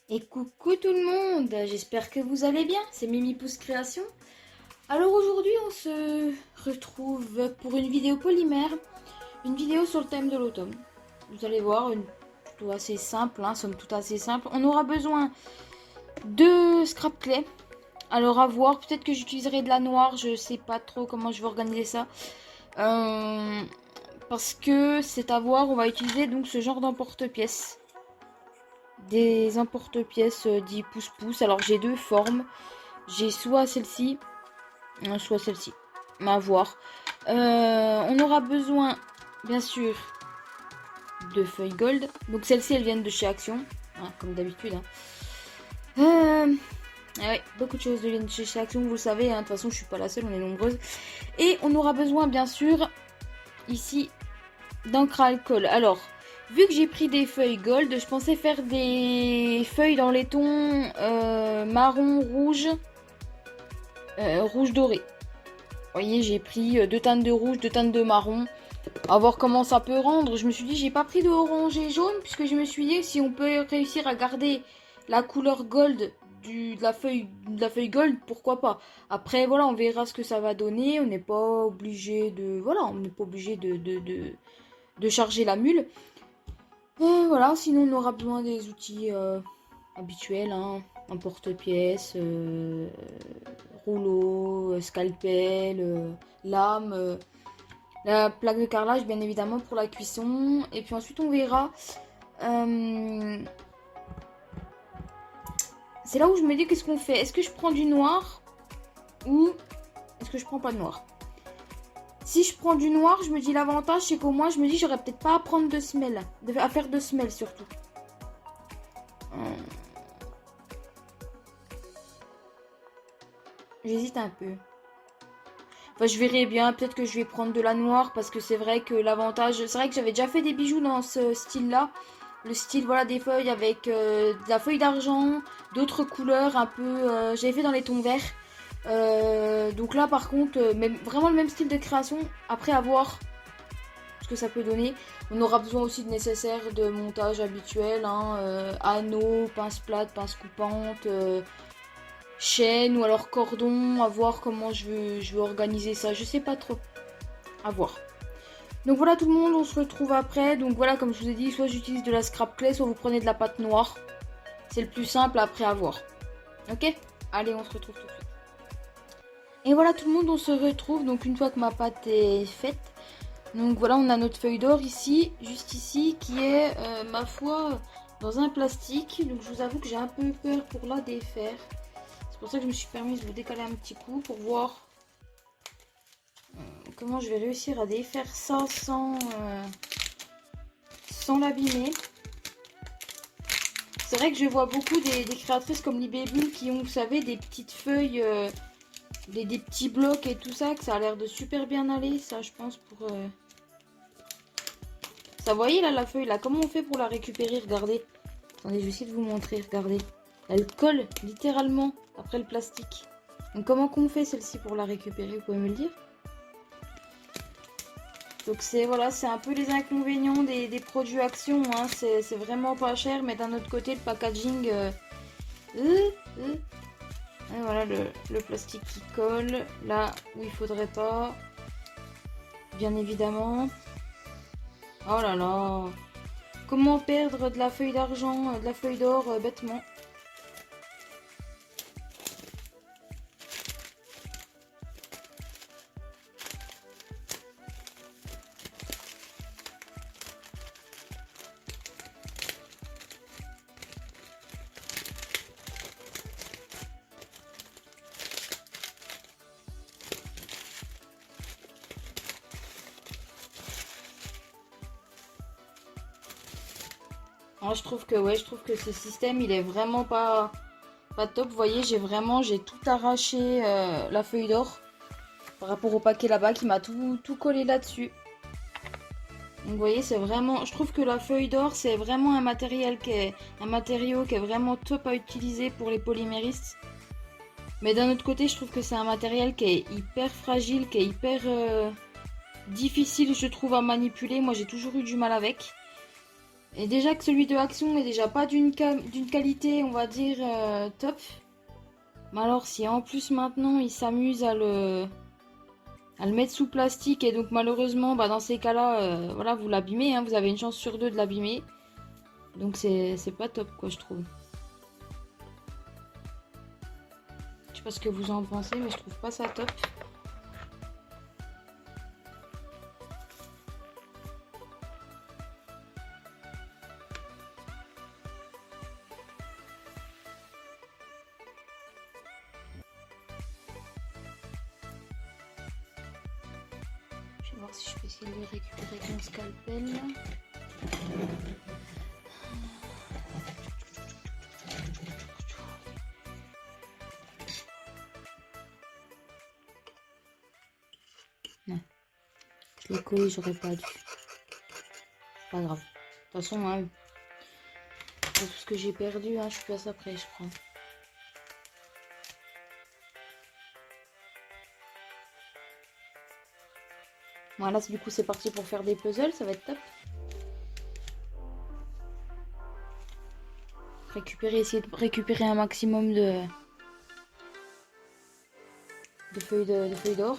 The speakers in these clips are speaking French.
Et coucou tout le monde, j'espère que vous allez bien, c'est Mimi Pouce Création. Alors aujourd'hui on se retrouve pour une vidéo polymère, une vidéo sur le thème de l'automne. Vous allez voir, une plutôt assez simple, somme toute assez simple. On aura besoin de scrap clay. Alors à voir, peut-être que j'utiliserai de la noire, je sais pas trop comment je vais organiser ça. Euh, Parce que c'est à voir, on va utiliser donc ce genre d'emporte-pièce. Des emporte-pièces 10 pouces. Alors j'ai deux formes. J'ai soit celle-ci, soit celle-ci. Mais à voir. On aura besoin, bien sûr, de feuilles gold. Donc celles-ci, elles viennent de chez Action, comme d'habitude. Ouais, beaucoup de choses viennent de chez Action, vous le savez. De toute façon, je suis pas la seule, on est nombreuses. Et on aura besoin, bien sûr, ici, d'encre à alcool. Alors, vu que j'ai pris des feuilles gold, je pensais faire des feuilles dans les tons marron, rouge, rouge doré. Vous voyez, j'ai pris deux teintes de rouge, deux teintes de marron. À voir comment ça peut rendre. Je me suis dit, j'ai pas pris de orange et jaune, puisque je me suis dit, si on peut réussir à garder la couleur gold de la feuille gold, pourquoi pas. Après, voilà, on verra ce que ça va donner. On n'est pas obligé de, voilà, on n'est pas obligé de charger la mule. Voilà, sinon on aura besoin des outils habituels, un porte-pièce, rouleau, scalpel, lame, la plaque de carrelage bien évidemment pour la cuisson. Et puis ensuite on verra. C'est là où je me dis qu'est-ce qu'on fait. Est-ce que je prends du noir ou est-ce que je prends pas de noir? Si je prends du noir, je me dis l'avantage c'est qu'au moins je me dis j'aurais peut-être pas à prendre de semelles, à faire de semelles surtout. J'hésite un peu. Enfin, je verrai bien. Peut-être que je vais prendre de la noire parce que c'est vrai que l'avantage... C'est vrai que j'avais déjà fait des bijoux dans ce style-là. Le style, voilà, des feuilles avec de la feuille d'argent, d'autres couleurs un peu... j'avais fait dans les tons verts. Donc là, par contre, vraiment le même style de création. Après, à voir ce que ça peut donner. On aura besoin aussi de nécessaires de montage habituel. Anneaux, pince plate, pince coupante... chaîne ou alors cordon, à voir comment je veux organiser ça, je sais pas trop, à voir. Donc voilà tout le monde, on se retrouve après. Donc voilà, comme je vous ai dit, soit j'utilise de la scrap clay, soit vous prenez de la pâte noire. C'est le plus simple après à voir. Ok? Allez, on se retrouve tout de suite. Et voilà tout le monde, on se retrouve donc une fois que ma pâte est faite. Donc voilà, on a notre feuille d'or ici, juste ici, qui est, ma foi, dans un plastique. Donc je vous avoue que j'ai un peu peur pour la défaire. C'est pour ça que je me suis permise de vous décaler un petit coup pour voir comment je vais réussir à défaire ça sans l'abîmer. C'est vrai que je vois beaucoup des créatrices comme Libébule qui ont, vous savez, des petites feuilles, des petits blocs et tout ça, que ça a l'air de super bien aller. Ça, je pense, pour... Ça, vous voyez là, la feuille, là, comment on fait pour la récupérer? Regardez. Attendez, je vais essayer de vous montrer, regardez. Elle colle littéralement après le plastique. Donc comment qu'on fait celle-ci pour la récupérer? Vous pouvez me le dire? Donc c'est voilà, c'est un peu les inconvénients des produits Action. C'est vraiment pas cher, mais d'un autre côté, le packaging... Et voilà le plastique qui colle là où il faudrait pas. Bien évidemment. Oh là là. Comment perdre de la feuille d'argent, de la feuille d'or bêtement? Moi, je trouve que ouais, je trouve que ce système il est vraiment pas top. Vous voyez, j'ai tout arraché la feuille d'or par rapport au paquet là-bas qui m'a tout collé là-dessus. Donc vous voyez, c'est vraiment, je trouve que la feuille d'or c'est vraiment un matériau qui est vraiment top à utiliser pour les polyméristes. Mais d'un autre côté, je trouve que c'est un matériel qui est hyper fragile, qui est hyper difficile, je trouve, à manipuler. Moi, j'ai toujours eu du mal avec. Et déjà que celui de Action est déjà pas d'une qualité, on va dire, top. Mais alors si en plus maintenant il s'amuse à le mettre sous plastique et donc malheureusement bah, dans ces cas-là, voilà, vous l'abîmez, hein, vous avez une chance sur deux de l'abîmer. Donc c'est pas top quoi je trouve. Je sais pas ce que vous en pensez mais je trouve pas ça top. Je vais voir si je peux essayer de le récupérer avec mon scalpel. Non. Je l'ai collé, j'aurais pas dû. C'est pas grave. De toute façon, hein, tout ce que j'ai perdu, hein, je passe après, je crois. Voilà, du coup c'est parti pour faire des puzzles, ça va être top. Essayer de récupérer un maximum de feuilles d'or.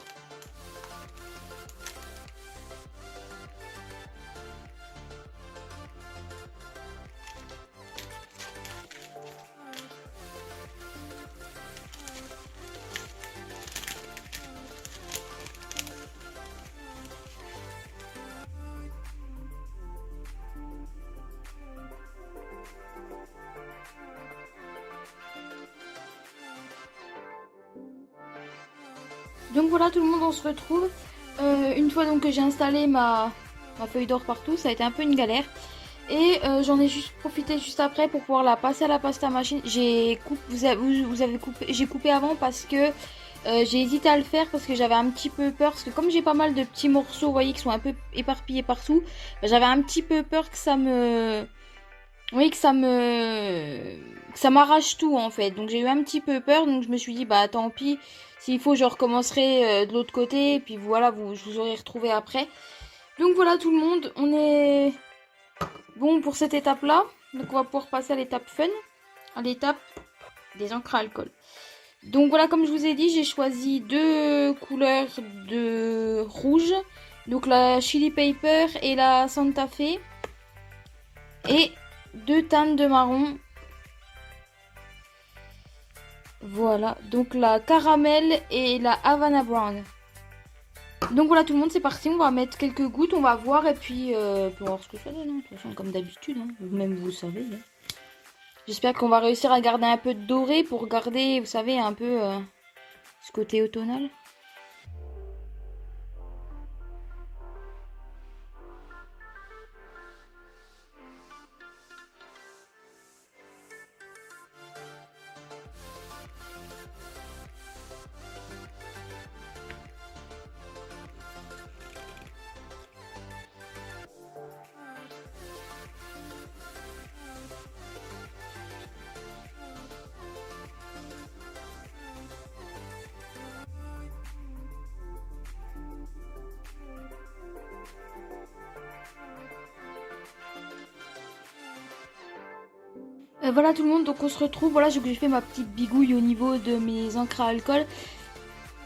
Donc voilà tout le monde, on se retrouve. Une fois donc que j'ai installé ma feuille d'or partout, ça a été un peu une galère. Et j'en ai juste profité juste après pour pouvoir la passer à la pasta machine. J'ai coupé avant parce que j'ai hésité à le faire parce que j'avais un petit peu peur. Parce que comme j'ai pas mal de petits morceaux, vous voyez, qui sont un peu éparpillés partout, bah, j'avais un petit peu peur que ça me... Oui, que ça m'arrache tout en fait. Donc j'ai eu un petit peu peur, donc je me suis dit bah tant pis, s'il faut je recommencerai de l'autre côté et puis voilà, je vous aurai retrouvé après. Donc voilà tout le monde, on est bon pour cette étape là. Donc on va pouvoir passer à l'étape fun, à l'étape des encres à alcool. Donc voilà, comme je vous ai dit, j'ai choisi deux couleurs de rouge. Donc la Chili Pepper et la Santa Fe. Et deux teintes de marron. Voilà, donc la caramel et la Havana Brown. Donc voilà tout le monde, c'est parti, on va mettre quelques gouttes, on va voir et puis on va voir ce que ça donne, hein. De toute façon comme d'habitude, hein. Même vous savez. Hein. J'espère qu'on va réussir à garder un peu de doré pour garder, vous savez, un peu ce côté automnal. Voilà tout le monde, donc on se retrouve, voilà, j'ai fait ma petite bigouille au niveau de mes encres à alcool.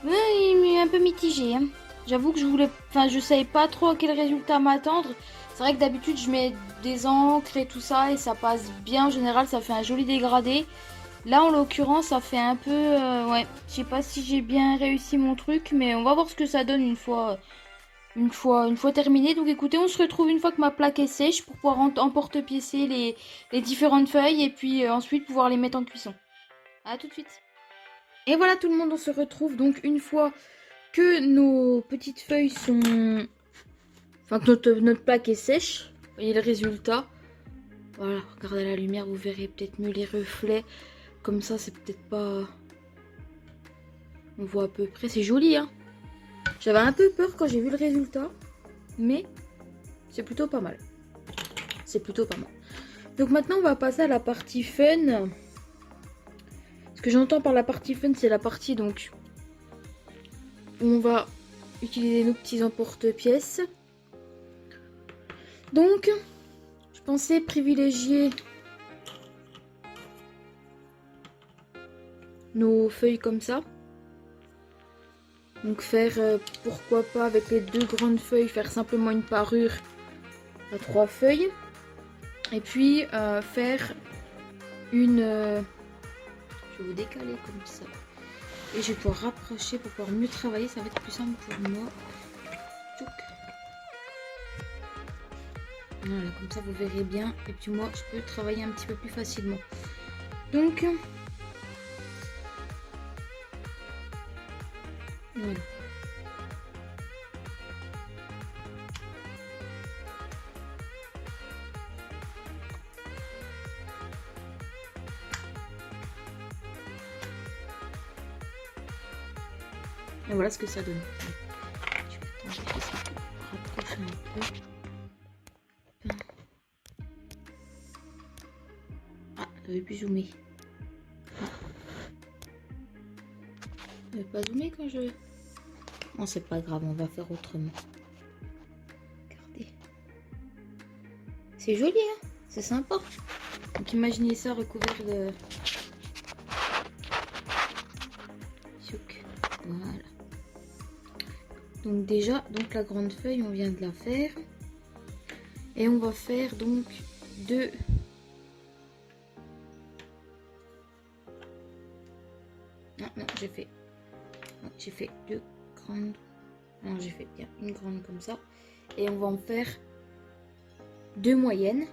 Il est un peu mitigé, hein. J'avoue que je savais pas trop à quel résultat m'attendre. C'est vrai que d'habitude je mets des encres et tout ça et ça passe bien, en général ça fait un joli dégradé. Là en l'occurrence ça fait un peu, ouais, je sais pas si j'ai bien réussi mon truc, mais on va voir ce que ça donne une fois terminé. Donc écoutez, on se retrouve une fois que ma plaque est sèche pour pouvoir emporte-piécer les différentes feuilles et puis ensuite pouvoir les mettre en cuisson. A tout de suite. Et voilà tout le monde, on se retrouve donc une fois que nos petites feuilles sont... Enfin que notre plaque est sèche. Vous voyez le résultat. Voilà, regardez la lumière, vous verrez peut-être mieux les reflets. Comme ça, c'est peut-être pas... On voit à peu près, c'est joli hein. J'avais un peu peur quand j'ai vu le résultat, mais c'est plutôt pas mal. C'est plutôt pas mal. Donc maintenant, on va passer à la partie fun. Ce que j'entends par la partie fun, c'est la partie donc où on va utiliser nos petits emporte-pièces. Donc, je Je pensais privilégier nos feuilles comme ça. Donc faire, pourquoi pas avec les 2 grandes feuilles, faire simplement une parure à 3 feuilles. Et puis faire une... je vais vous décaler comme ça. Et je vais pouvoir rapprocher pour pouvoir mieux travailler. Ça va être plus simple pour moi. Tchouk. Voilà, comme ça vous verrez bien. Et puis moi, je peux travailler un petit peu plus facilement. Donc... voilà. Et voilà ce que ça donne. Je vais rapprocher un peu. Ah, j'avais pu zoomer. Ah. J'avais pas zoomé quand je... Non, c'est pas grave, on va faire autrement. Regardez. C'est joli, hein? C'est sympa. Donc imaginez ça recouvert de... Voilà. Donc déjà, donc la grande feuille, on vient de la faire. Et on va faire donc 2... Non, j'ai fait 2 grandes. Non, j'ai fait bien une grande comme ça. Et on va en faire 2 moyennes.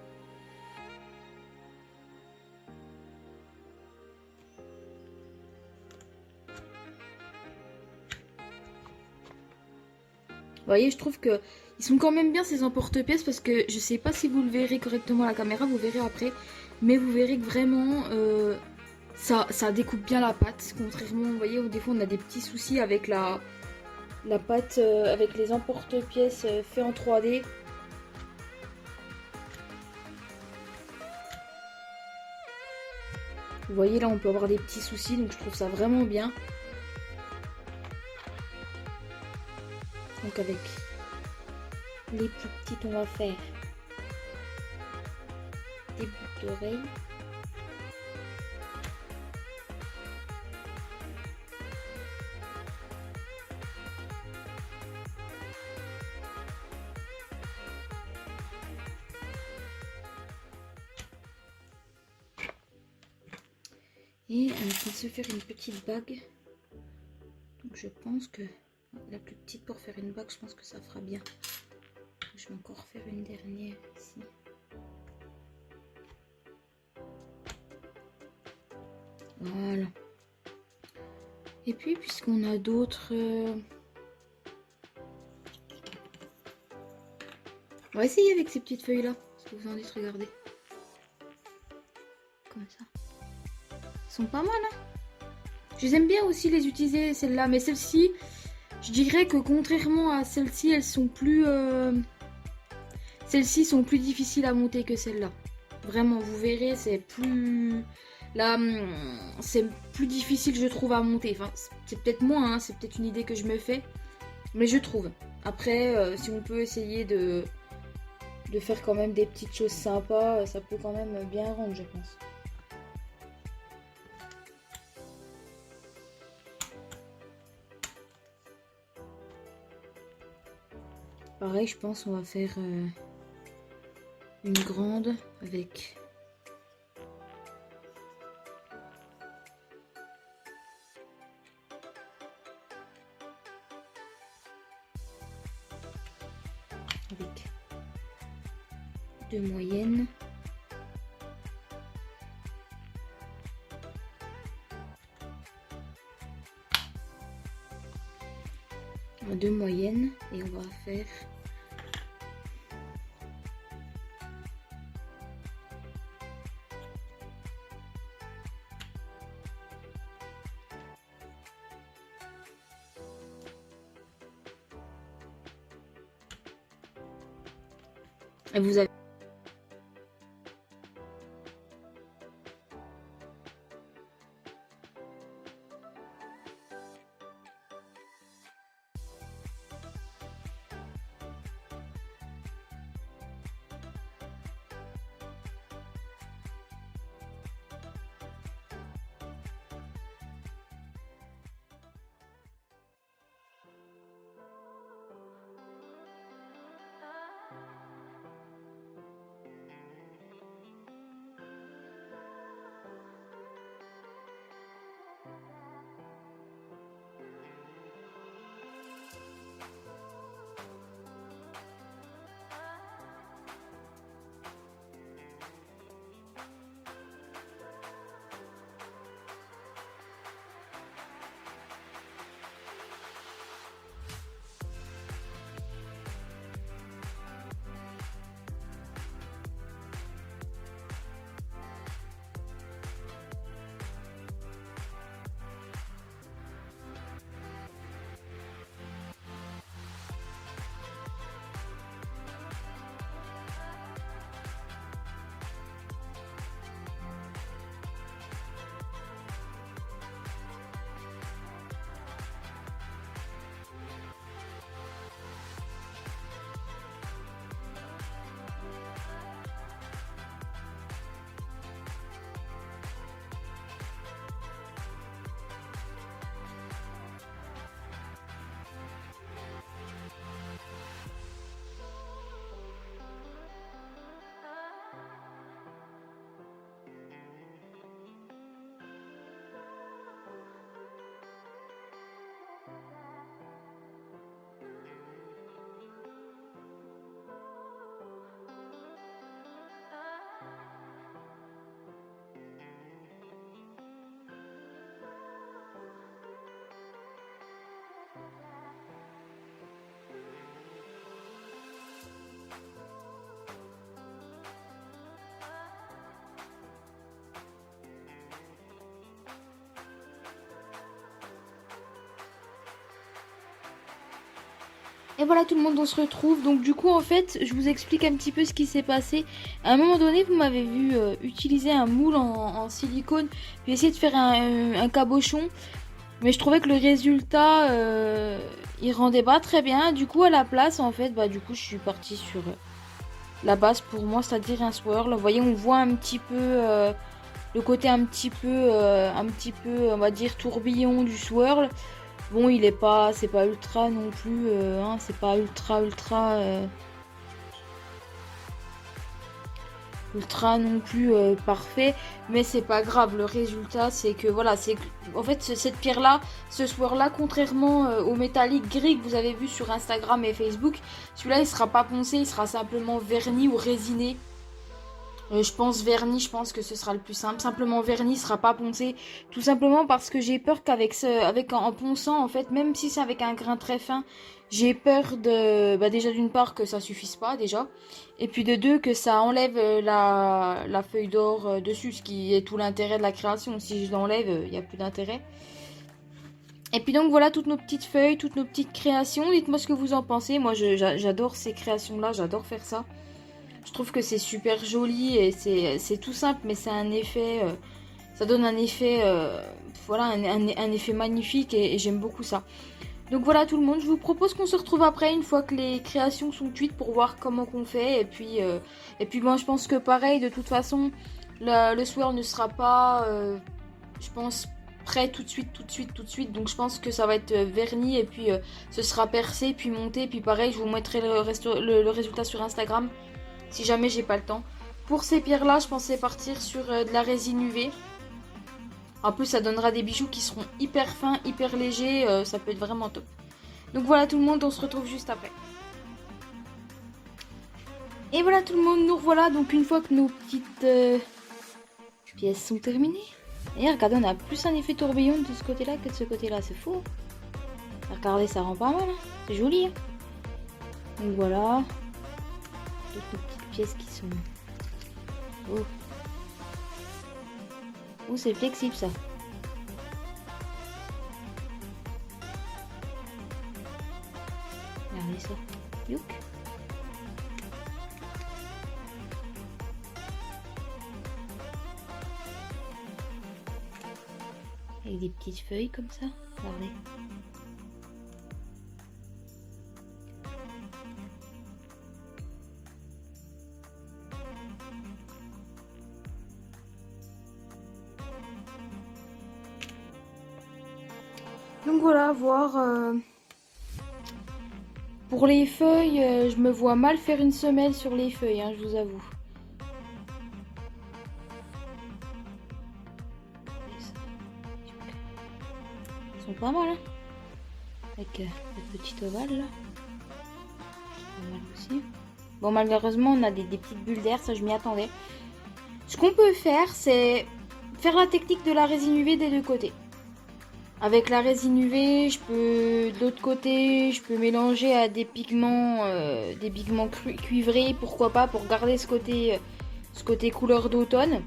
Vous voyez, je trouve que ils sont quand même bien ces emporte-pièces parce que je sais pas si vous le verrez correctement à la caméra, vous verrez après. Mais vous verrez que vraiment, ça découpe bien la pâte. Contrairement, vous voyez, des fois on a des petits soucis avec la pâte, avec les emporte-pièces faits en 3D. Vous voyez, là on peut avoir des petits soucis, donc je trouve ça vraiment bien. Donc avec les plus petites, on va faire des boucles d'oreilles. Et on va se faire une petite bague. Donc je pense que la plus petite pour faire une bague, je pense que ça fera bien. Je vais encore faire une dernière ici. Voilà. Et puis puisqu'on a d'autres... on va essayer avec ces petites feuilles là. Ce que vous en dites, regardez. Comme ça. Elles sont pas mal, hein. Je les aime bien aussi les utiliser, celles-là. Mais celles-ci, je dirais que contrairement à celles-ci, elles sont plus... celles-ci sont plus difficiles à monter que celles-là. Vraiment, vous verrez, c'est plus... là, c'est plus difficile, je trouve, à monter. Enfin, c'est peut-être moins, hein, c'est peut-être une idée que je me fais. Mais je trouve. Après, si on peut essayer de faire quand même des petites choses sympas, ça peut quand même bien rendre, je pense. Pareil, je pense on va faire une grande avec... avec 2 moyennes. Deux moyennes et on va faire et vous avez Et voilà tout le monde, on se retrouve. Donc du coup en fait, je vous explique un petit peu ce qui s'est passé. À un moment donné, vous m'avez vu utiliser un moule en silicone, puis essayer de faire un cabochon. Mais je trouvais que le résultat, il rendait pas très bien. Du coup à la place en fait, du coup je suis partie sur la base pour moi, c'est-à-dire un swirl. Vous voyez, on voit un petit peu le côté un petit peu, on va dire tourbillon du swirl. Bon, c'est pas ultra non plus, c'est pas ultra non plus parfait, mais c'est pas grave. Le résultat, c'est que voilà, en fait cette pierre là, ce swirl là, contrairement au métallique gris que vous avez vu sur Instagram et Facebook, celui-là il sera pas poncé, il sera simplement verni ou résiné. Je pense vernis, je pense que ce sera le plus simple. Simplement vernis, sera pas poncé. Tout simplement parce que j'ai peur qu'avec en ponçant, en fait, même si c'est avec un grain très fin, j'ai peur déjà d'une part que ça suffise pas déjà. Et puis de deux, que ça enlève la feuille d'or dessus, ce qui est tout l'intérêt de la création. Si je l'enlève, il n'y a plus d'intérêt. Et puis donc voilà toutes nos petites feuilles, toutes nos petites créations. Dites-moi ce que vous en pensez. Moi, j'adore ces créations-là, j'adore faire ça. Je trouve que c'est super joli et c'est tout simple, mais c'est un effet, ça donne un effet, voilà, un effet magnifique et j'aime beaucoup ça. Donc voilà tout le monde, je vous propose qu'on se retrouve après une fois que les créations sont cuites pour voir comment qu'on fait. Et puis bon, je pense que pareil, de toute façon, le swirl ne sera pas, je pense, prêt tout de suite. Donc je pense que ça va être verni et puis ce sera percé, puis monté. Puis pareil, je vous mettrai le résultat sur Instagram. Si jamais j'ai pas le temps. Pour ces pierres là, je pensais partir sur de la résine UV. En plus ça donnera des bijoux qui seront hyper fins, hyper légers, ça peut être vraiment top. Donc voilà tout le monde, on se retrouve juste après. Et voilà tout le monde, nous revoilà donc une fois que nos petites pièces sont terminées. Et regardez, on a plus un effet tourbillon de ce côté là que de ce côté là, c'est fou. Regardez, ça rend pas mal, hein. C'est joli, hein. Donc voilà. Toutes nos petites pièces qui sont... Oh, oh c'est flexible ça. Regardez ça. Youk. Avec des petites feuilles comme ça. Regardez. Donc voilà, voir... Pour les feuilles, je me vois mal faire une semelle sur les feuilles, hein, je vous avoue. Ils sont pas mal, hein. Avec le petit ovale là. Pas mal aussi. Bon, malheureusement, on a des petites bulles d'air, ça je m'y attendais. Ce qu'on peut faire, c'est faire la technique de la résine UV des deux côtés. Avec la résine UV, de l'autre côté, je peux mélanger à des pigments cuivrés, pourquoi pas, pour garder ce côté couleur d'automne.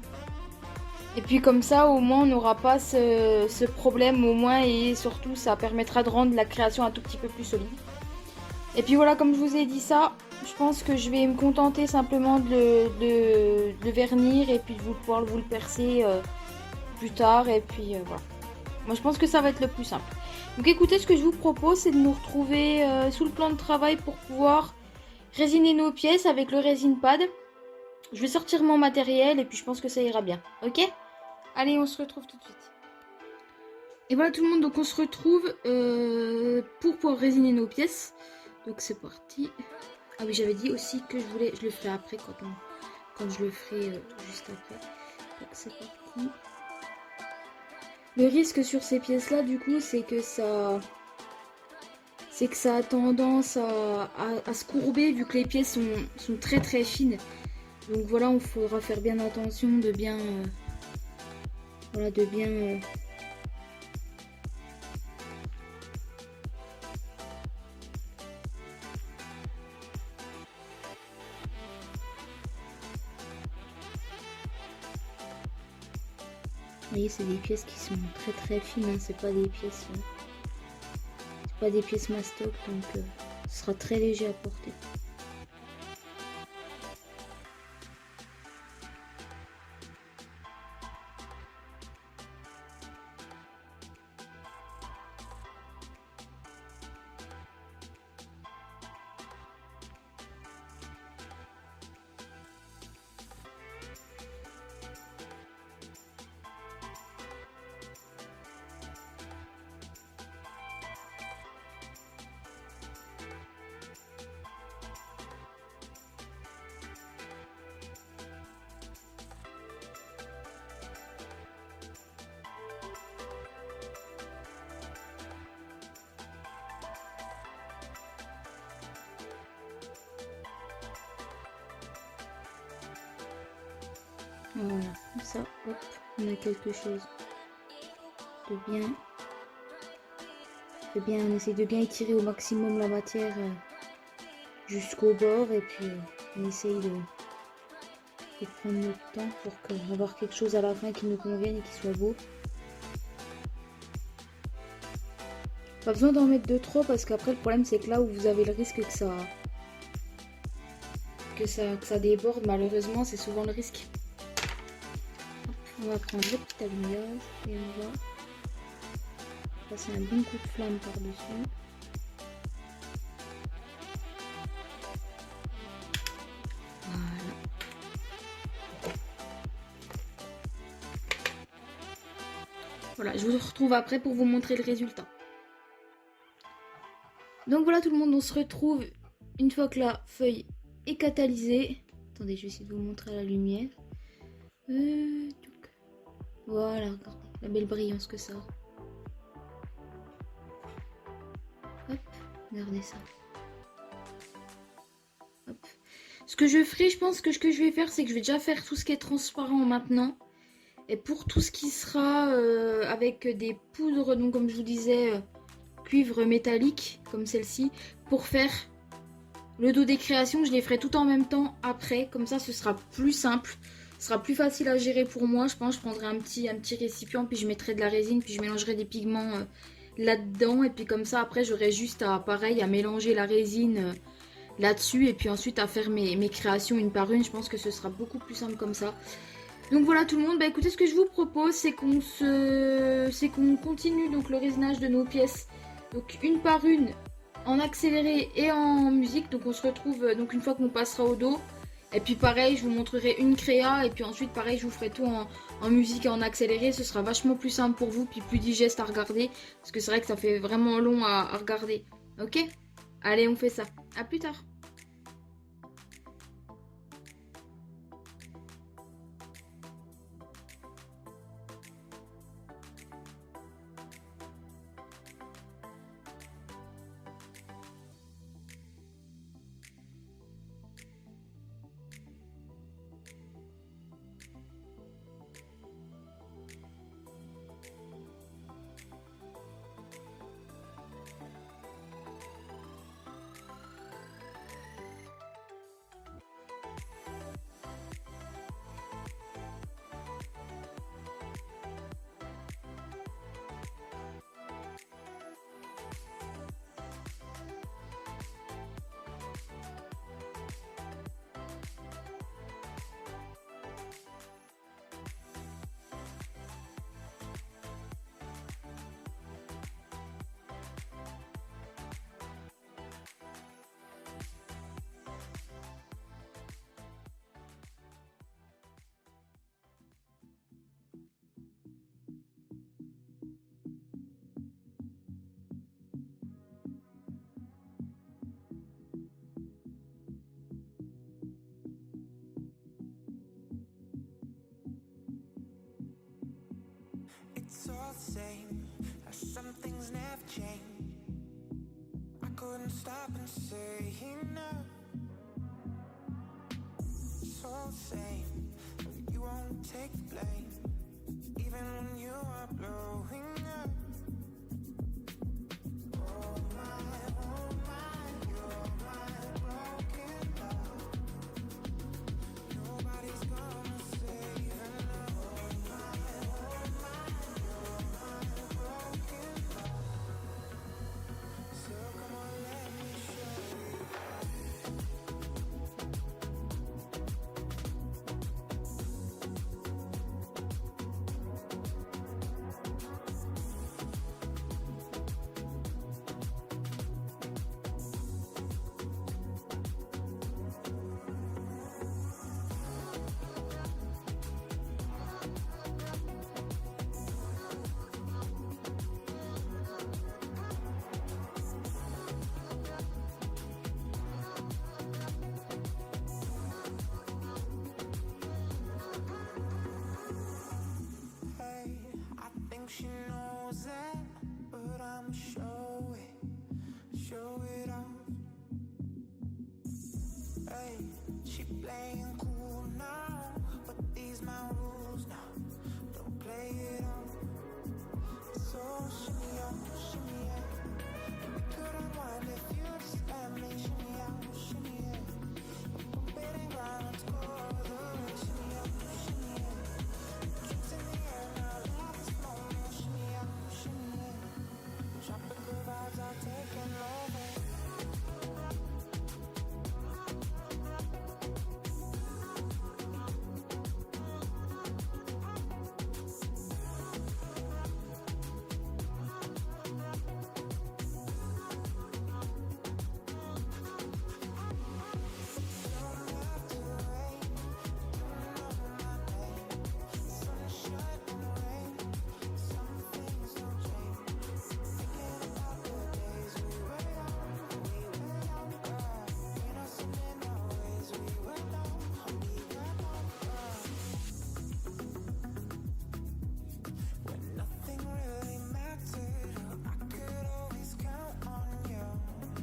Et puis comme ça, au moins, on n'aura pas ce problème, au moins, et surtout, ça permettra de rendre la création un tout petit peu plus solide. Et puis voilà, comme je vous ai dit ça, je pense que je vais me contenter simplement de le vernir et puis de pouvoir vous le percer plus tard. Et puis voilà. Moi, je pense que ça va être le plus simple. Donc écoutez, ce que je vous propose, c'est de nous retrouver sous le plan de travail pour pouvoir résiner nos pièces avec le résine pad. Je vais sortir mon matériel et puis je pense que ça ira bien. Ok? Allez, on se retrouve tout de suite. Et voilà tout le monde, donc on se retrouve pour pouvoir résiner nos pièces. Donc c'est parti. Ah oui, j'avais dit aussi que je le ferai après quand je le ferai juste après. Donc c'est parti. Le risque sur ces pièces là du coup c'est que ça a tendance à se courber vu que les pièces sont très très fines. Donc voilà, on faudra faire bien attention de bien Vous voyez, c'est des pièces qui sont très très fines, hein. C'est pas des pièces mastoc, donc Ce sera très léger à porter. Voilà, comme ça, hop, on a quelque chose de bien, on essaie de bien étirer au maximum la matière jusqu'au bord et puis on essaye de prendre notre temps pour avoir quelque chose à la fin qui nous convienne et qui soit beau. Pas besoin d'en mettre de trop parce qu'après le problème c'est que là où vous avez le risque que ça déborde, malheureusement c'est souvent le risque. On va prendre le petit allume-gaz et on va passer un bon coup de flamme par-dessus. Voilà. Voilà, je vous retrouve après pour vous montrer le résultat. Donc voilà tout le monde, on se retrouve une fois que la feuille est catalysée. Attendez, je vais essayer de vous montrer à la lumière. Voilà, regardez la belle brillance que ça a. Hop, regardez ça. Hop. Ce que je ferai, je pense que ce que je vais faire, c'est que je vais déjà faire tout ce qui est transparent maintenant. Et pour tout ce qui sera avec des poudres, donc comme je vous disais, cuivre métallique, comme celle-ci, pour faire le dos des créations, je les ferai tout en même temps après. Comme ça, ce sera plus simple. Ce sera plus facile à gérer pour moi. Je pense que je prendrai un petit récipient, puis je mettrai de la résine, puis je mélangerai des pigments là-dedans. Et puis comme ça, après, j'aurai juste à, pareil, à mélanger la résine là-dessus. Et puis ensuite, à faire mes créations une par une. Je pense que ce sera beaucoup plus simple comme ça. Donc voilà tout le monde, bah écoutez, ce que je vous propose, c'est qu'on continue donc le résinage de nos pièces, donc une par une, en accéléré et en musique. Donc on se retrouve donc une fois qu'on passera au dos. Et puis pareil, je vous montrerai une créa, et puis ensuite pareil, je vous ferai tout en musique et en accéléré. Ce sera vachement plus simple pour vous, puis plus digeste à regarder, parce que c'est vrai que ça fait vraiment long à regarder. Ok? Allez, on fait ça. À plus tard. It's all the same, some things never change. I couldn't stop and say enough. It's all the same, you won't take the blame, even when you are blowing up. Oh my, you're my broken love. Nobody's gonna save enough. Oh my, you're my broken love. So come on, let me show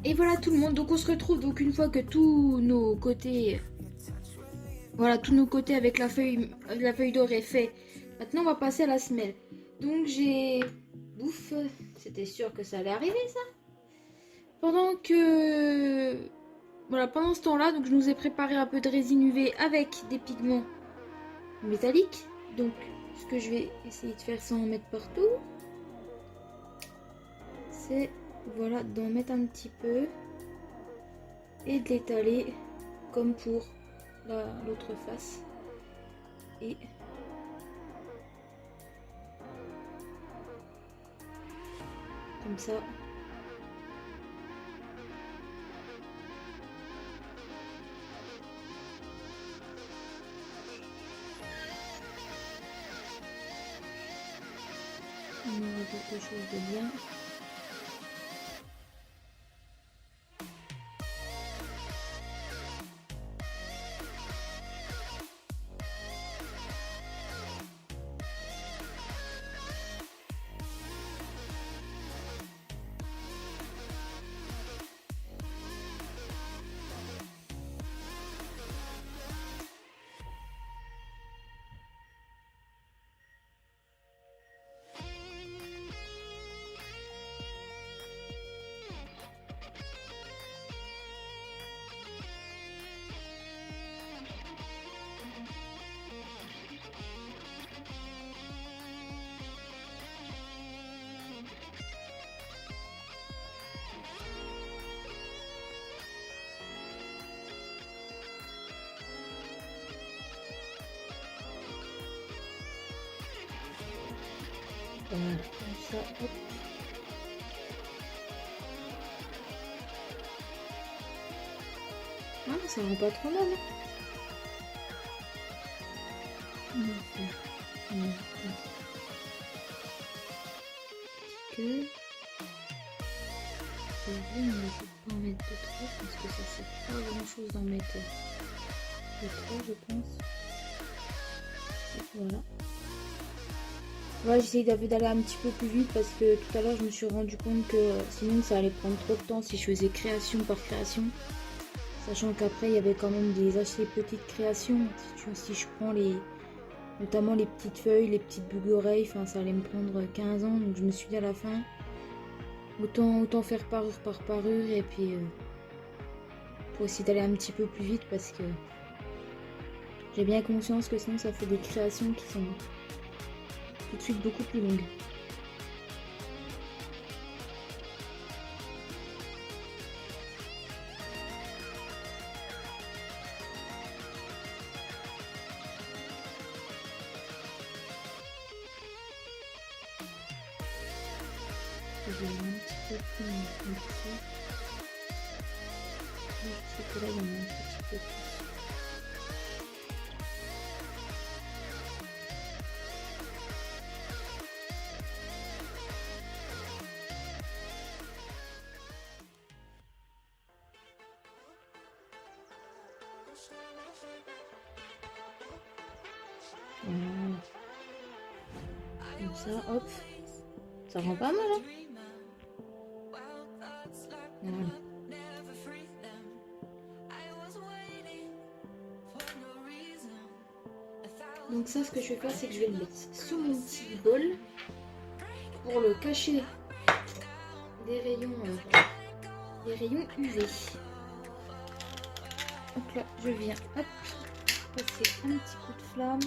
Et voilà tout le monde, donc on se retrouve donc une fois que tous nos côtés, voilà, tous nos côtés avec la feuille d'or est fait. Maintenant on va passer à la semelle. Donc j'ai... Bouffe, c'était sûr que ça allait arriver ça. Pendant que... Voilà, pendant ce temps-là, donc je nous ai préparé un peu de résine UV avec des pigments métalliques. Donc ce que je vais essayer de faire sans en mettre partout, c'est voilà d'en mettre un petit peu et de l'étaler comme pour l'autre face. Et comme ça. On aura quelque chose de bien. Voilà, comme ça, hop. Ah, ça rend pas trop mal. Que je vais ne pas en mettre de trop parce que ça sert pas grand chose d'en mettre de trop, je pense. Voilà. Ouais, j'essaye d'aller un petit peu plus vite parce que tout à l'heure je me suis rendu compte que sinon ça allait prendre trop de temps si je faisais création par création. Sachant qu'après il y avait quand même des assez petites créations. Si je prends notamment les petites feuilles, les petites boucles d'oreilles, enfin ça allait me prendre 15 ans. Donc je me suis dit à la fin, autant faire parure par parure et puis pour essayer d'aller un petit peu plus vite parce que j'ai bien conscience que sinon ça fait des créations qui sont tout de suite beaucoup plus longues. Je vais aller un petit peu plus comme ça. Je sais que là il y en a un petit peu plus. Voilà. Comme ça, hop. Ça rend pas mal, hein. Voilà. Donc ça, ce que je vais faire, c'est que je vais le mettre sous mon petit bol pour le cacher des rayons UV. Donc là, je viens, hop, passer un petit coup de flamme.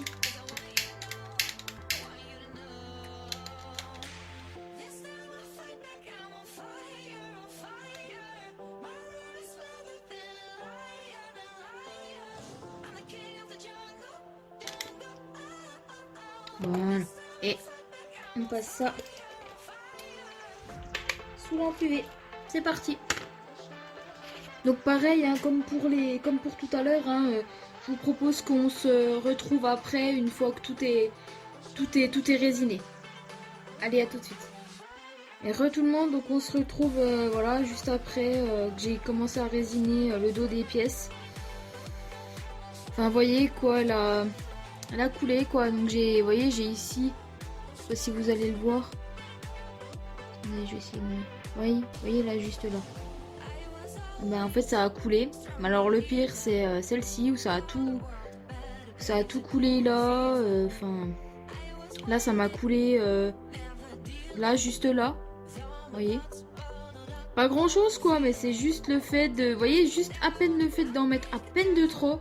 Voilà. Et on passe ça sous lampe UV. C'est parti. Donc pareil, hein, comme pour tout à l'heure, hein, je vous propose qu'on se retrouve après une fois que tout est résiné. Allez, à tout de suite. Et tout le monde, donc on se retrouve voilà juste après que j'ai commencé à résiner le dos des pièces. Enfin, vous voyez quoi, elle a coulé quoi. Donc vous voyez, j'ai ici, je sais pas si vous allez le voir. Mais je vais essayer de... Oui, vous voyez là, juste là. Ben, en fait ça a coulé. Alors le pire c'est celle-ci où ça a tout coulé là. Enfin là ça m'a coulé là juste là. Vous voyez? Pas grand chose quoi, mais c'est juste le fait de, vous voyez, juste à peine le fait d'en mettre à peine de trop.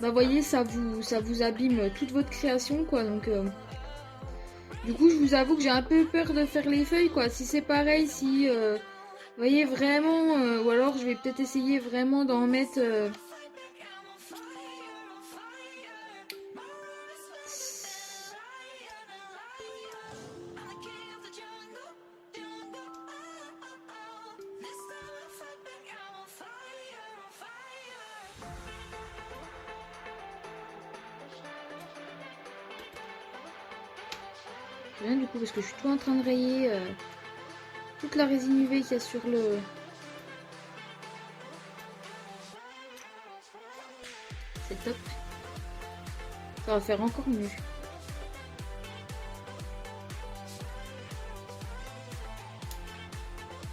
Bah voyez ça vous abîme toute votre création quoi. Donc du coup je vous avoue que j'ai un peu peur de faire les feuilles quoi. Si c'est pareil, si vous voyez vraiment, ou alors je vais peut-être essayer vraiment d'en mettre. C'est bien du coup parce que je suis tout en train de rayer toute la résine UV qu'il y a sur le. C'est top. Ça va faire encore mieux.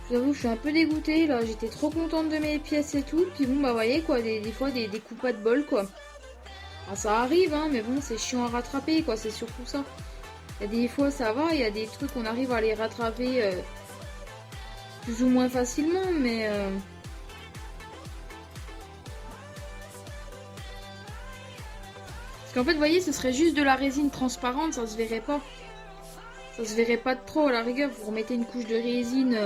Je vous avoue, je suis un peu dégoûtée là. J'étais trop contente de mes pièces et tout. Puis bon, bah, vous voyez quoi, des fois des coups pas de bol quoi. Ah, ça arrive, hein, mais bon, c'est chiant à rattraper quoi. C'est surtout ça. Il y a des fois ça va, il y a des trucs on arrive à les rattraper plus ou moins facilement, mais. Parce qu'en fait, vous voyez, ce serait juste de la résine transparente, ça se verrait pas. Ça se verrait pas de trop, à la rigueur, vous remettez une couche de résine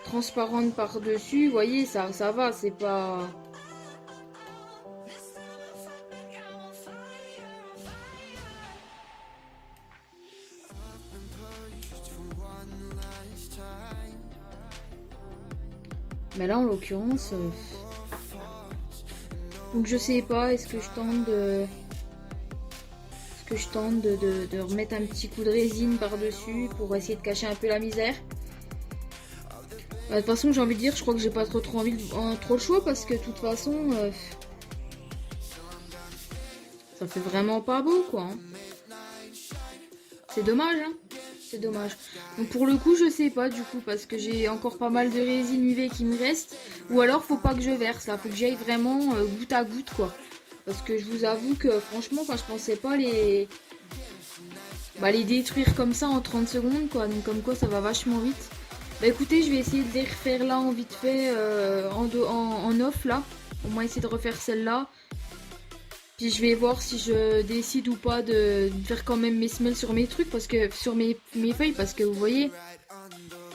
transparente par-dessus, vous voyez, ça va, c'est pas... Mais là, en l'occurrence... Donc je sais pas, est-ce que je tente de... de remettre un petit coup de résine par-dessus pour essayer de cacher un peu la misère. De toute façon, j'ai envie de dire, je crois que j'ai pas trop envie de, trop le choix parce que de toute façon, ça fait vraiment pas beau quoi. Hein. C'est dommage, hein. C'est dommage. Donc pour le coup, je sais pas du coup parce que j'ai encore pas mal de résine UV qui me reste. Ou alors, faut pas que je verse là, faut que j'aille vraiment goutte à goutte quoi. Parce que je vous avoue que franchement, je pensais pas les détruire comme ça en 30 secondes quoi. Donc comme quoi, ça va vachement vite. Bah écoutez, je vais essayer de les refaire là en vite fait, en off là. Au moins essayer de refaire celle-là. Puis je vais voir si je décide ou pas de faire quand même mes semelles sur mes trucs, parce que sur mes feuilles, parce que vous voyez,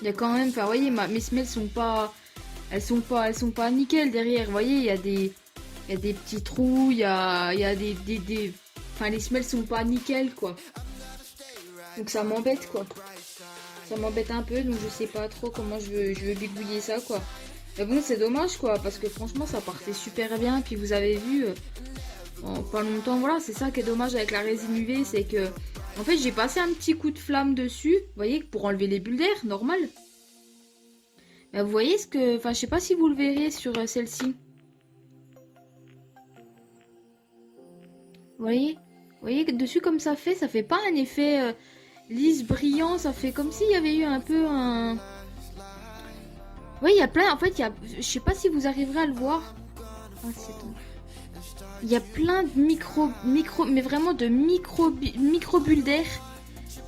il y a quand même, enfin vous voyez, mes semelles sont pas, elles sont pas nickel derrière. Vous voyez, il y a des petits trous, il y a enfin les semelles sont pas nickel quoi. Donc ça m'embête quoi. Ça m'embête un peu, donc je sais pas trop comment je veux bidouiller ça quoi. Mais bon, c'est dommage quoi, parce que franchement ça partait super bien. Puis vous avez vu, en pas longtemps, voilà, c'est ça qui est dommage avec la résine UV, c'est que en fait j'ai passé un petit coup de flamme dessus, vous voyez, pour enlever les bulles d'air, normal. Mais vous voyez ce que, enfin je sais pas si vous le verrez sur celle-ci. Vous voyez que dessus comme ça fait pas un effet lisse, brillant, ça fait comme s'il y avait eu un peu un... Oui, il y a plein, en fait, je sais pas si vous arriverez à le voir. Oh, c'est bon. Il y a plein de mais vraiment de micro bulles d'air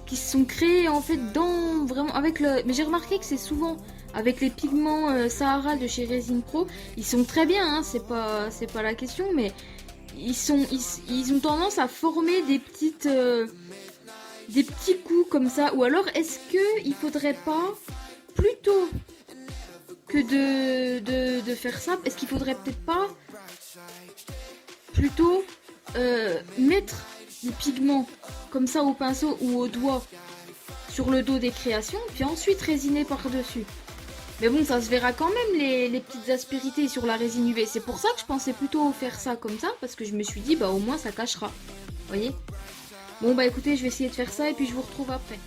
qui se sont créées en fait vraiment avec le... Mais j'ai remarqué que c'est souvent avec les pigments Sahara de chez Resin Pro. Ils sont très bien, hein, c'est pas la question, mais ils ont tendance à former des petits coups comme ça. Ou alors est-ce que il faudrait pas plutôt que de faire ça, est-ce qu'il faudrait peut-être pas plutôt mettre des pigments comme ça au pinceau ou au doigt sur le dos des créations, puis ensuite résiner par-dessus. Mais bon, ça se verra quand même les petites aspérités sur la résine UV. C'est pour ça que je pensais plutôt faire ça comme ça, parce que je me suis dit, bah au moins ça cachera. Vous voyez? Bon bah écoutez, je vais essayer de faire ça et puis je vous retrouve après.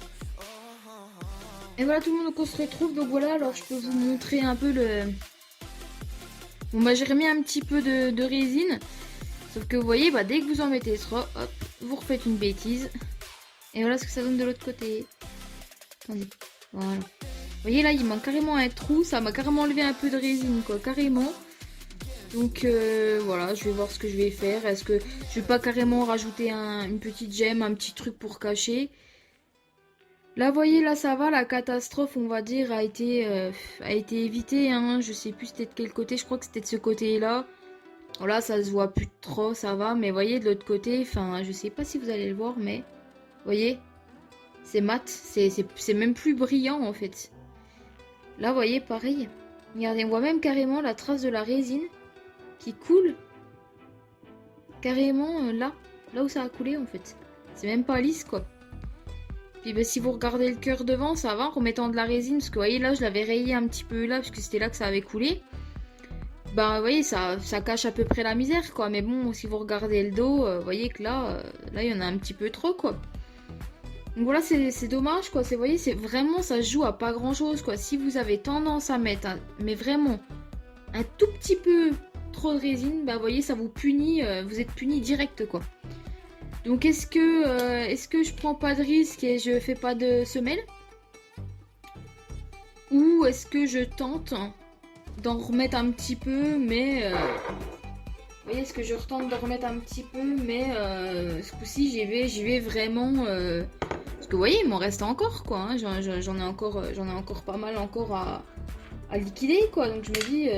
Et voilà tout le monde, donc on se retrouve. Donc voilà, alors je peux vous montrer un peu le... Bon bah j'ai remis un petit peu de résine. Sauf que vous voyez, bah, dès que vous en mettez trop, hop, vous refaites une bêtise. Et voilà ce que ça donne de l'autre côté. Attendez, voilà. voyez là, il manque carrément un trou. Ça m'a carrément enlevé un peu de résine, quoi, carrément. Donc voilà, je vais voir ce que je vais faire. Est-ce que je vais pas carrément rajouter une petite gemme, un petit truc pour cacher? Là, vous voyez, là, ça va. La catastrophe, on va dire, a été évitée. Hein. Je sais plus c'était de quel côté. Je crois que c'était de ce côté-là. Voilà, ça se voit plus trop, ça va. Mais voyez, de l'autre côté, enfin, je sais pas si vous allez le voir, mais... voyez, c'est mat. C'est même plus brillant, en fait. Là, vous voyez, pareil. Regardez, on voit même carrément la trace de la résine qui coule. Carrément là où ça a coulé, en fait. C'est même pas lisse, quoi. Puis bah, si vous regardez le cœur devant, ça va en remettant de la résine. Parce que vous voyez, là, je l'avais rayé un petit peu là, parce que c'était là que ça avait coulé. Bah, vous voyez, ça cache à peu près la misère, quoi. Mais bon, si vous regardez le dos, vous voyez que là, il y en a un petit peu trop, quoi. Donc voilà, c'est dommage, quoi. Vous voyez, c'est vraiment, ça se joue à pas grand-chose, quoi. Si vous avez tendance à mettre, mais vraiment, un tout petit peu trop de résine, bah, vous voyez, ça vous punit, vous êtes puni direct, quoi. Donc est-ce que je prends pas de risque et je fais pas de semelle? Ou est-ce que je tente d'en remettre un petit peu, mais... vous voyez, est-ce que je retente d'en remettre un petit peu, mais ce coup-ci, j'y vais vraiment... Parce que vous voyez, il m'en reste encore, quoi. Hein. J'en ai encore pas mal encore à liquider, quoi. Donc je me dis...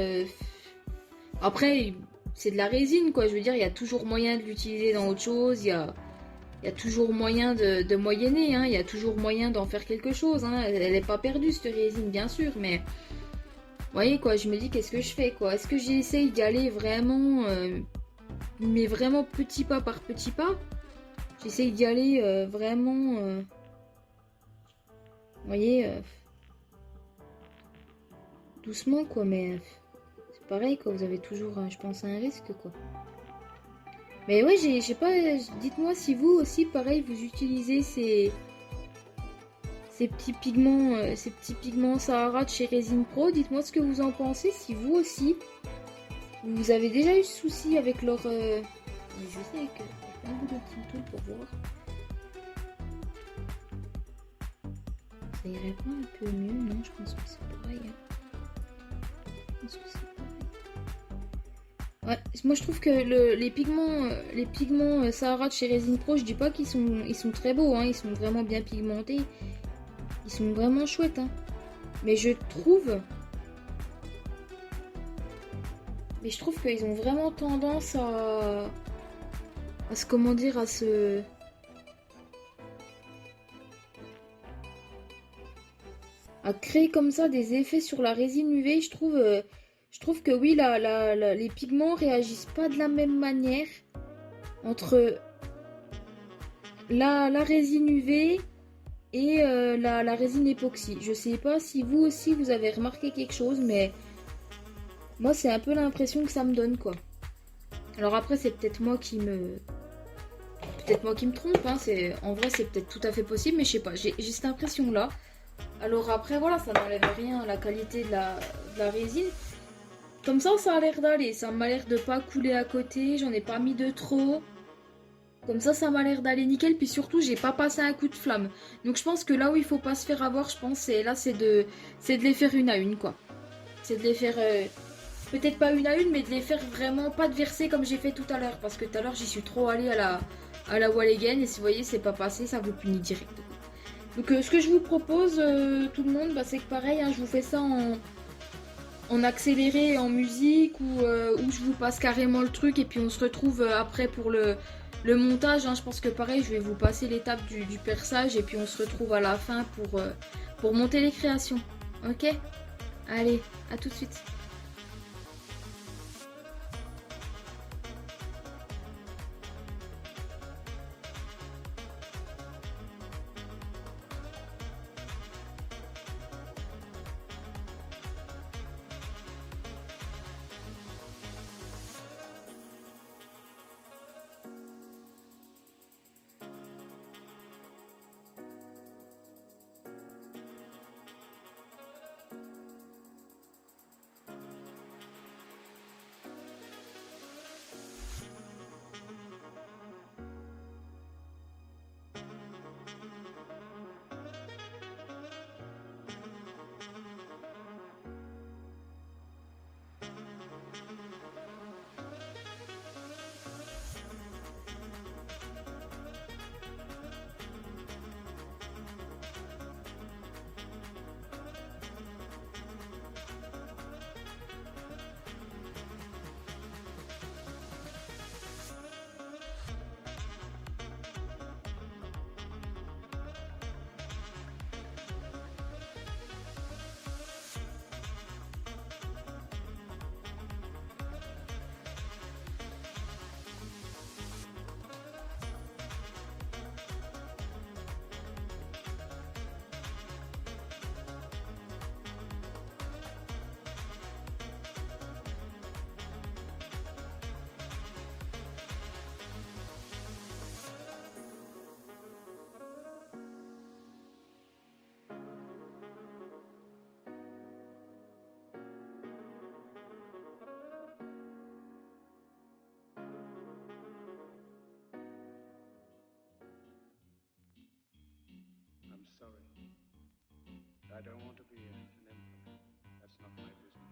Après, c'est de la résine, quoi. Je veux dire, il y a toujours moyen de l'utiliser dans autre chose. Il y a toujours moyen de moyenner, hein. Il y a toujours moyen d'en faire quelque chose. Hein. Elle n'est pas perdue, cette résine, bien sûr, mais... vous voyez, quoi, je me dis, qu'est-ce que je fais, quoi? Est-ce que j'essaye d'y aller vraiment... mais vraiment petit pas par petit pas? J'essaye d'y aller vraiment... vous voyez... doucement, quoi, mais... c'est pareil, quoi, vous avez toujours, je pense, un risque, quoi. Mais ouais, j'ai pas... dites-moi si vous aussi, pareil, vous utilisez ces petits pigments Sahara de chez Resin Pro. Dites-moi ce que vous en pensez, si vous aussi, vous avez déjà eu ce souci avec leur... je sais avec un bout de petit tool pour voir. Ça irait pas un peu mieux? Non, je pense que c'est pareil. Hein. Je pense que c'est pareil. Ouais, moi je trouve que les pigments Sahara de chez Resin Pro, je dis pas qu'ils sont très beaux, hein, ils sont vraiment bien pigmentés. Ils sont vraiment chouettes, hein. Mais je trouve qu'ils ont vraiment tendance à se, comment dire, à créer comme ça des effets sur la résine UV. Je trouve que oui, les pigments réagissent pas de la même manière entre la résine UV et la résine époxy. Je sais pas si vous aussi vous avez remarqué quelque chose, mais moi c'est un peu l'impression que ça me donne, quoi. Alors après c'est peut-être moi qui me trompe, hein. En vrai c'est peut-être tout à fait possible, mais je sais pas, j'ai cette impression là. Alors après voilà, ça n'enlève rien à la qualité de la résine. Comme ça a l'air d'aller, ça m'a l'air de pas couler à côté, j'en ai pas mis de trop. Comme ça m'a l'air d'aller nickel, puis surtout j'ai pas passé un coup de flamme. Donc je pense que là où il faut pas se faire avoir, je pense, c'est de les faire une à une, quoi. C'est de les faire, peut-être pas une à une, mais de les faire vraiment, pas de verser comme j'ai fait tout à l'heure. Parce que tout à l'heure j'y suis trop allée à la wall again, et si vous voyez c'est pas passé, ça vous punit direct. Donc ce que je vous propose, tout le monde, bah, c'est que pareil, hein, je vous fais ça en accéléré, en musique, ou je vous passe carrément le truc, et puis on se retrouve après pour le montage. Hein. Je pense que pareil, je vais vous passer l'étape du perçage, et puis on se retrouve à la fin pour monter les créations. Ok? Allez, à tout de suite. I don't want to be an emperor. That's not my business.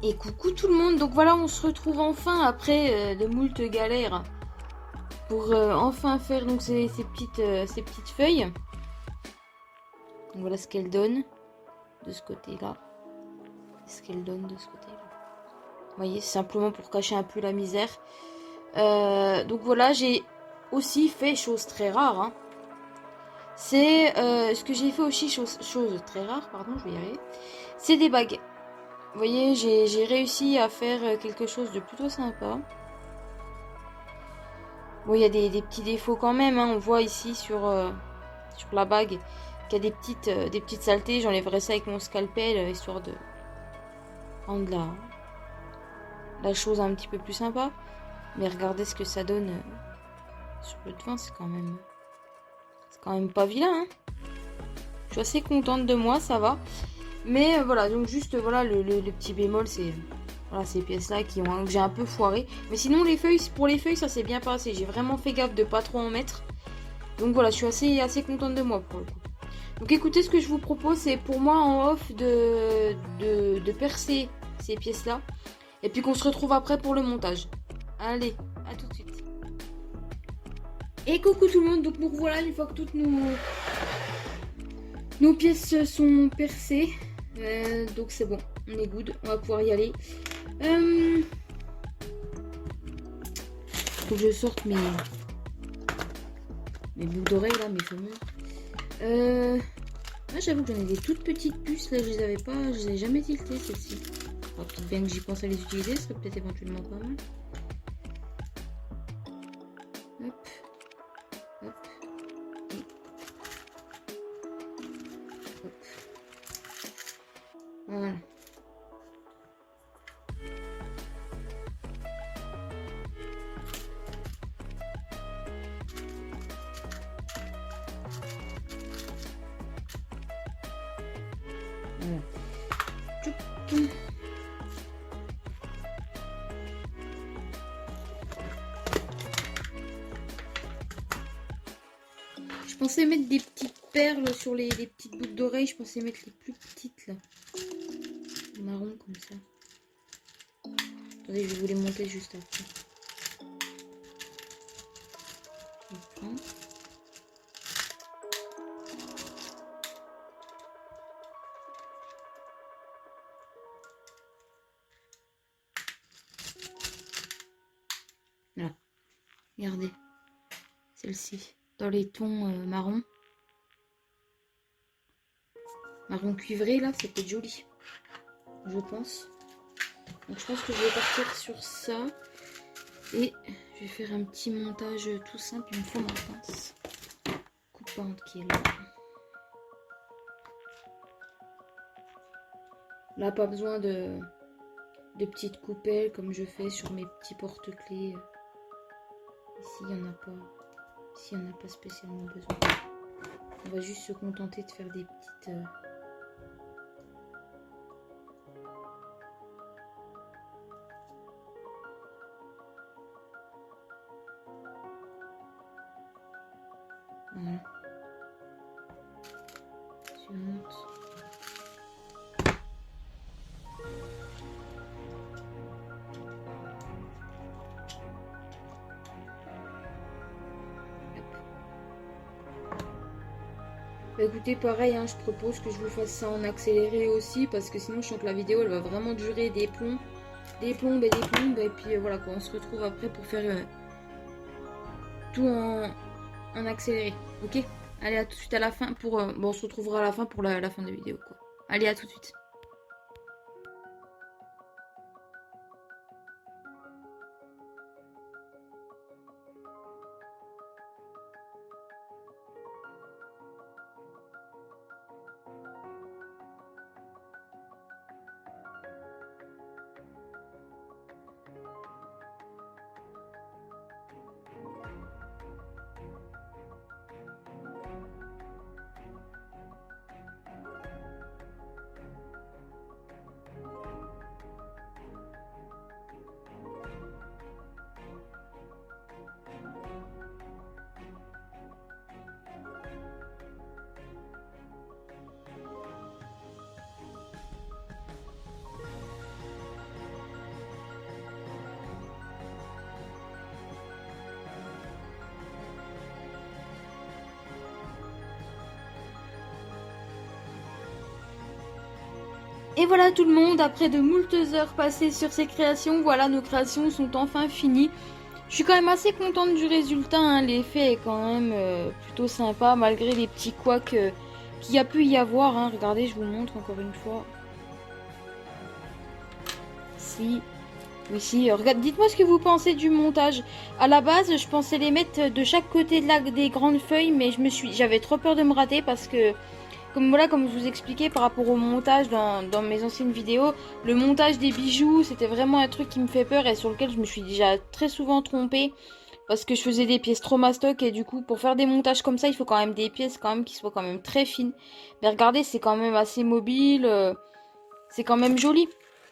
Et coucou tout le monde, donc voilà, on se retrouve enfin après de moult galères pour enfin faire donc ces petites feuilles. Donc voilà ce qu'elles donnent de ce côté-là. Ce qu'elles donnent de ce côté-là. Vous voyez, c'est simplement pour cacher un peu la misère. Donc voilà, j'ai aussi fait chose très rare. Hein. C'est ce que j'ai fait aussi, chose très rare, pardon, je vais y arriver. C'est des bagues. Vous voyez, j'ai réussi à faire quelque chose de plutôt sympa. Bon, il y a des petits défauts quand même, hein. On voit ici sur la bague qu'il y a des petites saletés. J'enlèverai ça avec mon scalpel, histoire de rendre la chose un petit peu plus sympa. Mais regardez ce que ça donne sur le devant, c'est quand même pas vilain, hein. Je suis assez contente de moi, ça va. Mais voilà, donc juste voilà le petit bémol, c'est voilà, ces pièces-là que j'ai un peu foiré. Mais sinon, pour les feuilles, ça s'est bien passé. J'ai vraiment fait gaffe de pas trop en mettre. Donc voilà, je suis assez contente de moi pour le coup. Donc écoutez, ce que je vous propose, c'est pour moi en off de percer ces pièces-là. Et puis qu'on se retrouve après pour le montage. Allez, à tout de suite. Et coucou tout le monde, donc nous revoilà une fois que toutes nos pièces sont percées. Donc c'est bon, on est good, on va pouvoir y aller. Faut que je sorte mes boucles d'oreilles là, mes fameuses. Là j'avoue que j'en ai des toutes petites puces là, je les ai jamais tiltées celles-ci. Alors peut-être bien que j'y pense à les utiliser, ce serait peut-être éventuellement pas mal. Hop, hop, hop. Voilà. Voilà. Tchoup. Je pensais mettre des petites perles sur les petites boucles d'oreilles. Je pensais mettre les plus petites là. Marron comme ça. Attendez, je vais vous les monter juste après. Je prends. Là. Regardez. Celle-ci. Dans les tons marron. Marron cuivré là, c'est peut-être joli. Je pense. Donc je pense que je vais partir sur ça. Et je vais faire un petit montage tout simple. Il me faut ma pince coupante qui est là. Là, pas besoin de petites coupelles comme je fais sur mes petits porte-clés. Ici, il n'y en a pas. Ici, il n'y en a pas spécialement besoin. On va juste se contenter de faire des petites... Voilà. Suivante. Bah écoutez, pareil, hein, je propose que je vous fasse ça en accéléré aussi, parce que sinon je sens que la vidéo elle va vraiment durer des plombs, et puis voilà quoi, on se retrouve après pour faire tout en accéléré, ok? Allez, à tout de suite à la fin pour... bon, on se retrouvera à la fin pour la fin de la vidéo quoi. Allez, à tout de suite. Et voilà tout le monde, après de moultes heures passées sur ces créations, voilà, nos créations sont enfin finies. Je suis quand même assez contente du résultat, hein. L'effet est quand même plutôt sympa, malgré les petits couacs qu'il y a pu y avoir, hein. Regardez, je vous montre encore une fois. merci. Oui, si, regarde, dites-moi ce que vous pensez du montage. À la base, je pensais les mettre de chaque côté des grandes feuilles, mais j'avais trop peur de me rater parce que, comme je vous expliquais par rapport au montage dans mes anciennes vidéos, le montage des bijoux, c'était vraiment un truc qui me fait peur et sur lequel je me suis déjà très souvent trompée parce que je faisais des pièces trop mastoc et du coup, pour faire des montages comme ça, il faut quand même des pièces quand même qui soient quand même très fines. Mais regardez, c'est quand même assez mobile, c'est quand même joli.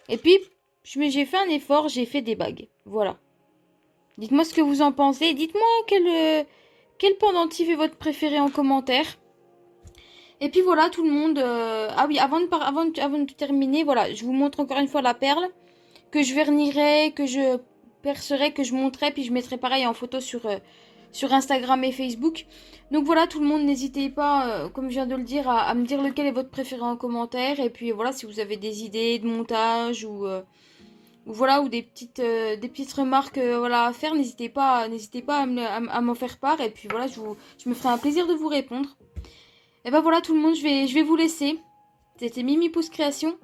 Et puis, j'ai fait un effort, j'ai fait des bagues. Voilà. Dites-moi ce que vous en pensez. Dites-moi quel pendentif est votre préféré en commentaire. Et puis voilà, tout le monde. Ah oui, avant de terminer, voilà, je vous montre encore une fois la perle que je vernirai, que je percerai, que je montrerai, puis je mettrai pareil en photo sur Instagram et Facebook. Donc voilà, tout le monde, n'hésitez pas, comme je viens de le dire, à me dire lequel est votre préféré en commentaire. Et puis voilà, si vous avez des idées de montage ou voilà, ou des petites remarques voilà, à faire, n'hésitez pas à m'en faire part. Et puis voilà, je me ferai un plaisir de vous répondre. Et ben voilà tout le monde, je vais vous laisser. C'était Mimi Pouce Création.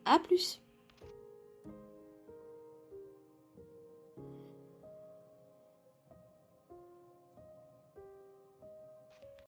À plus.